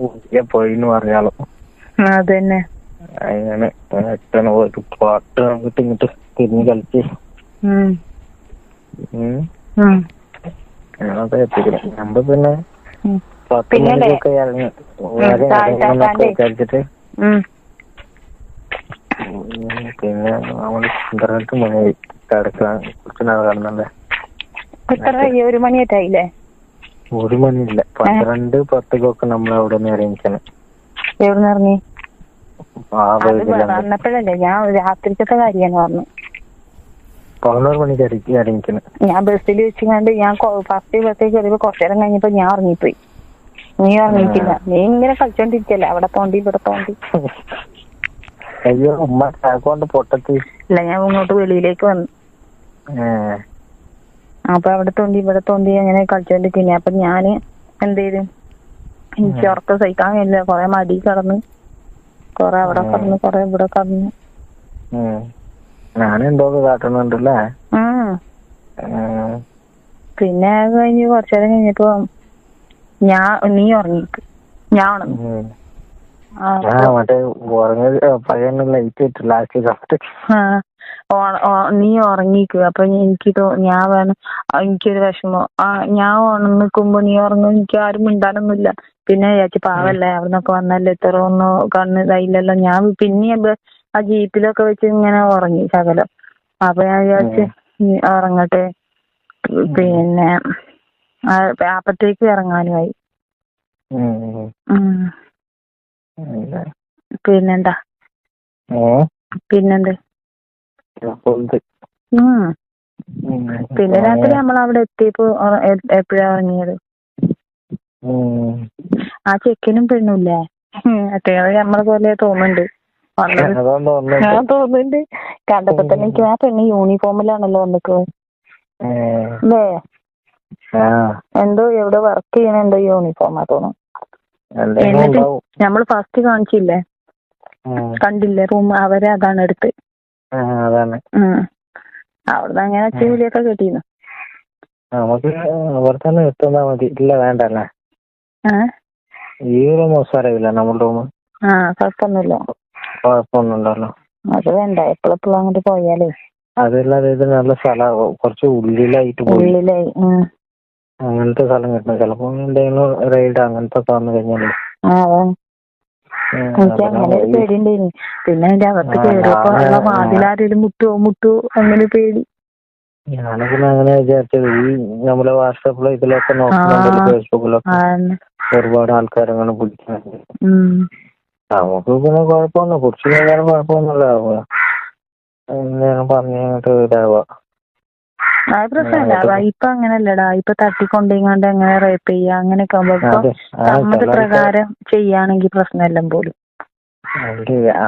ഊട്ടിയെ പോയിന്ന് പറഞ്ഞാലോ. അതന്നെ അങ്ങനെ ഒരു പാട്ട് അങ്ങോട്ട് ഇങ്ങോട്ട് തിരിഞ്ഞ് കളിച്ച് ഞങ്ങളൊക്കെ എത്തിക്കണം. നമ്മള് പിന്നെ 10 മണിക്കൊക്കെ ഇറങ്ങി വിചാരിച്ചിട്ട് പിന്നെ നമ്മള് 12 മണിയായി കിടക്കാൻ. കുറച്ച് നാൾ കിടന്നല്ലേ. ഒരു മണിയായില്ലേ? 1 മണിയില്ല, 12:10 നമ്മൾ അവിടെ നിന്ന് ഇറങ്ങിക്കണം. എവിടുന്ന് ഇറങ്ങി? വന്നപ്പോഴല്ലേ ഞാൻ രാത്രിക്കത്തെ കാര്യമാണ് പറഞ്ഞു. 11 മണിക്ക് ഇറങ്ങിക്കണം. ഞാൻ ബസ്സിൽ വെച്ചിങ്ങാണ്ട് ഞാൻ ഫസ്റ്റ് ബസ്സിൽ കയറിയപ്പോ കുറച്ചേരം കഴിഞ്ഞപ്പോ ഞാൻ ഇറങ്ങിപ്പോയി. നീ ഇറങ്ങിയിട്ടില്ല. നീ ഇങ്ങനെ കളിച്ചോണ്ടിരിക്കല്ലേ അവിടെ തോണ്ടി ഇവിടെ തോണ്ടി. അയ്യോ ഉമ്മ കൊണ്ട് പൊട്ടത്തി. ഇല്ല, ഞാൻ ഇങ്ങോട്ട് വെളിയിലേക്ക് വന്നു. അപ്പൊ അവിടെ തോണ്ടി ഇവിടെ തോണ്ടി അങ്ങനെ കളിച്ചോണ്ടിരിക്കുന്നേ. അപ്പൊ ഞാന് എന്ത് ചെയ്തു, എനിക്ക് ഉറക്കം സഹിക്കാൻ കഴിയില്ല. കൊറേ മടി കിടന്ന്, കൊറേ അവിടെ കടന്ന്, കൊറേ ഇവിടെ കടന്ന്. ഞാനെന്തോ കാട്ടുന്നുണ്ടല്ലേ. പിന്നെ കഴിഞ്ഞ് കുറച്ചേരം കഴിഞ്ഞപ്പോ നീ ഉറങ്ങിക്ക്, ഞാൻ ഉണർന്നു. നീ ഉറങ്ങിക്ക്. അപ്പൊ എനിക്കൊരു വിഷമം. ഞാൻ ഉണർന്നിക്കുമ്പോ നീ ഉറങ്ങും, എനിക്ക് ആരും മിണ്ടാനൊന്നുമില്ല. പിന്നെ വിചാരിച്ചു പാവല്ലേ അവിടുന്നൊക്കെ വന്നല്ലേ, ഇത്ര ഒന്നും കണ്ണ് ഇതായില്ലല്ലോ. ഞാൻ പിന്നെ ആ ജീപ്പിലൊക്കെ വെച്ച് ഇങ്ങനെ ഉറങ്ങി ശകലം. അപ്പൊ ഞാൻ വിചാരിച്ചു ഉറങ്ങട്ടെ. പിന്നെ അപ്പത്തേക്ക് ഇറങ്ങാനുമായി. പിന്നെന്താ? പിന്നെന്ത്? പിന്നെ രാത്രി നമ്മളവിടെ എത്തിയപ്പോ എപ്പോഴാ ഇറങ്ങിയത്? ആ ചെക്കനും പെണ്ണുല്ലേ, നമ്മളെ പോലെ തോന്നുന്നുണ്ട്. ഞാൻ തോന്നുന്നുണ്ട് കണ്ടപ്പോ തന്നെ. എനിക്ക് ആ പെണ്ണ് യൂണിഫോമിലാണല്ലോ വന്നിക്കുന്നത് അല്ലേ? എന്തോ എവിടെ വർക്ക് ചെയ്യണ എന്തോ യൂണിഫോമാ തോന്നുന്നു. എന്നിട്ട് നമ്മള് ഫസ്റ്റ് കാണിച്ചില്ലേ, കണ്ടില്ലേ റൂം? അവരെ അതാണ് എടുത്ത്. അവിടുന്ന് അങ്ങനെ അച്ചുകൂലിയൊക്കെ കിട്ടിയിരുന്നു. നമുക്ക് അവിടെ തന്നെ എത്തുന്നാ മതി. ഇല്ല വേണ്ടല്ലേ, ഈ റൂം മോശമറിയില്ല നമ്മുടെ റൂം. കുഴപ്പമൊന്നുമില്ലല്ലോ. അത് വേണ്ട, എപ്പോഴെപ്പോഴും അങ്ങോട്ട് പോയാലേ. അതല്ലാതെ ഇത് നല്ല സ്ഥലം, കുറച്ച് ഉള്ളിലായിട്ട് പോയി. അങ്ങനത്തെ സ്ഥലം കിട്ടണം. ചിലപ്പോ എന്തെങ്കിലും റൈഡ് അങ്ങനത്തെ വന്നു കഴിഞ്ഞാല് എനിക്ക് അങ്ങനെ ഒരു പേടിയുണ്ടായിരുന്നു. പിന്നെ അതിന്റെ അകത്ത് കയറിയപ്പോ വാതിലാരെങ്കിലും മുട്ടോ അങ്ങനെ പേടി. ഞാനൊക്കെ അങ്ങനെ വിചാരിച്ചത്. ഈ നമ്മളെ വാട്സാപ്പിലോ ഇതിലൊക്കെ നോക്കുന്നുണ്ടല്ലോ, ഫേസ്ബുക്കിലൊക്കെ ഒരുപാട് ആൾക്കാരങ്ങനെ പിടിക്കുന്നുണ്ട്. നമുക്ക് പിന്നെ കുഴപ്പമൊന്നും കുറിച്ച് കഴിഞ്ഞാലും കുഴപ്പമൊന്നുമില്ല. പറഞ്ഞിട്ട് ഇതാവുക പ്രശ്നമല്ല. ഇപ്പൊ അങ്ങനെയല്ലടാ. ഇപ്പൊ തട്ടിക്കൊണ്ടിങ്ങാണ്ട് എങ്ങനെ റേപ്പ് ചെയ്യുക അങ്ങനെയൊക്കെ ആകുമ്പോ സമ്മത പ്രകാരം ചെയ്യാണെങ്കിൽ പ്രശ്നമെല്ലാം പോലും.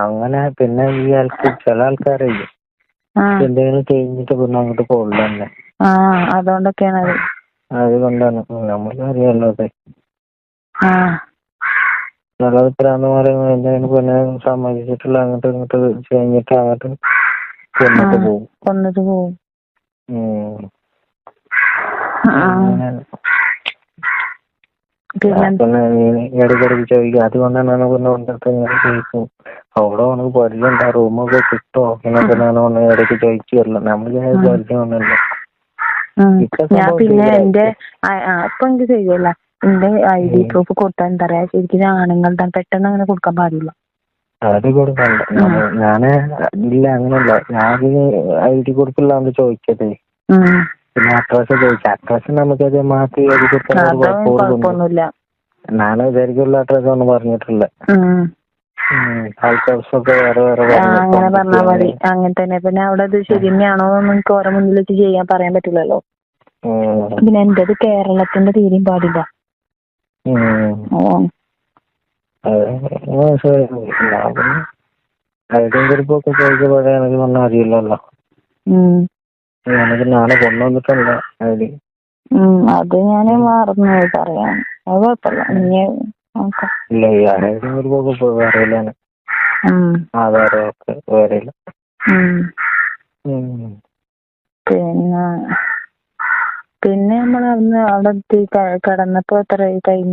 അങ്ങനെ പിന്നെ ഈ ചില ആൾക്കാരെ എന്തെങ്കിലും കഴിഞ്ഞിട്ട് പിന്നെ അങ്ങോട്ട് കൊള്ളന്നെ. അതുകൊണ്ടൊക്കെയാണ് അതുകൊണ്ടാണ് നമുക്ക് അറിയാലോ. അതെ, ചിലപ്രാന്ന് പറയുമ്പോൾ എന്തെങ്കിലും പിന്നെ സമ്മതിച്ചിട്ടുള്ള അങ്ങോട്ട് ഇങ്ങോട്ട് കഴിഞ്ഞിട്ട് അങ്ങോട്ട് കൊന്നിട്ട് പോകും. പിന്നെ ഇടയ്ക്കിടയ്ക്ക് ചോദിക്കും. അതുകൊണ്ടാണ് ചോദിക്കും അവിടെ നമുക്ക് പരിചയമുണ്ട്, റൂമൊക്കെ കിട്ടോ എന്നൊക്കെ ഇടയ്ക്ക് ചോദിച്ചു വരില്ല. നമുക്ക് പരിചയമൊന്നുമില്ല. ഞാൻ പിന്നെ എന്റെ ഇപ്പൊ എന്ത് ചെയ്യല്ല, എന്റെ ID പ്രൂഫ് കൊടുത്താൽ എന്താ പറയാ, ശരിക്കും ആണുങ്ങളുടെ പെട്ടെന്ന് അങ്ങനെ കൊടുക്കാൻ പാടില്ല. അത് കൊടുക്കണ്ട. ഞാന് ഇല്ല അങ്ങനെയല്ല. ഞാൻ ID കൊടുക്കില്ലാണ്ട് ചോദിച്ചതേ. പിന്നെ അഡ്രസ് ചോദിച്ചു. അഡ്രസ് നമുക്കത് മാറ്റി എഴുതി കൊടുത്താൽ കുഴപ്പമൊന്നുമില്ല. ഞാൻ വിചാരിക്കുള്ള അഡ്രസ് ഒന്നും പറഞ്ഞിട്ടില്ല. ആൾക്കാർക്കൊക്കെ വേറെ വേറെ അങ്ങനെ പറഞ്ഞാൽ മതി. അങ്ങനെ തന്നെ. പിന്നെ അവിടെ അത് ശരി തന്നെയാണോ എന്ന് എനിക്ക് ഓരോ മുന്നിൽ വെച്ച് പറയാൻ പറ്റില്ലല്ലോ. പിന്നെ എന്റേത് കേരളത്തിന്റെ തീരെയും പാടില്ല. ഐഡിയും കുറിപ്പൊക്കെ ചോദിച്ചപ്പോഴേ എനിക്ക് ഒന്നും അറിയില്ലല്ലോ. എനിക്ക് നാളെ കൊണ്ടുവന്നിട്ടല്ല ഐഡി. അത് ഞാൻ മറന്നു പറയാൻ. അത് കുഴപ്പമില്ല. ഇല്ല, ഈ ഐഡിയും കുറിപ്പൊക്കെ വേറെയില്ലാണ്. ആധാരമൊക്കെ വേറെയില്ല. പിന്നെ നമ്മൾ അവിടെ എത്തി കിടന്നപ്പോ എത്ര ടൈം?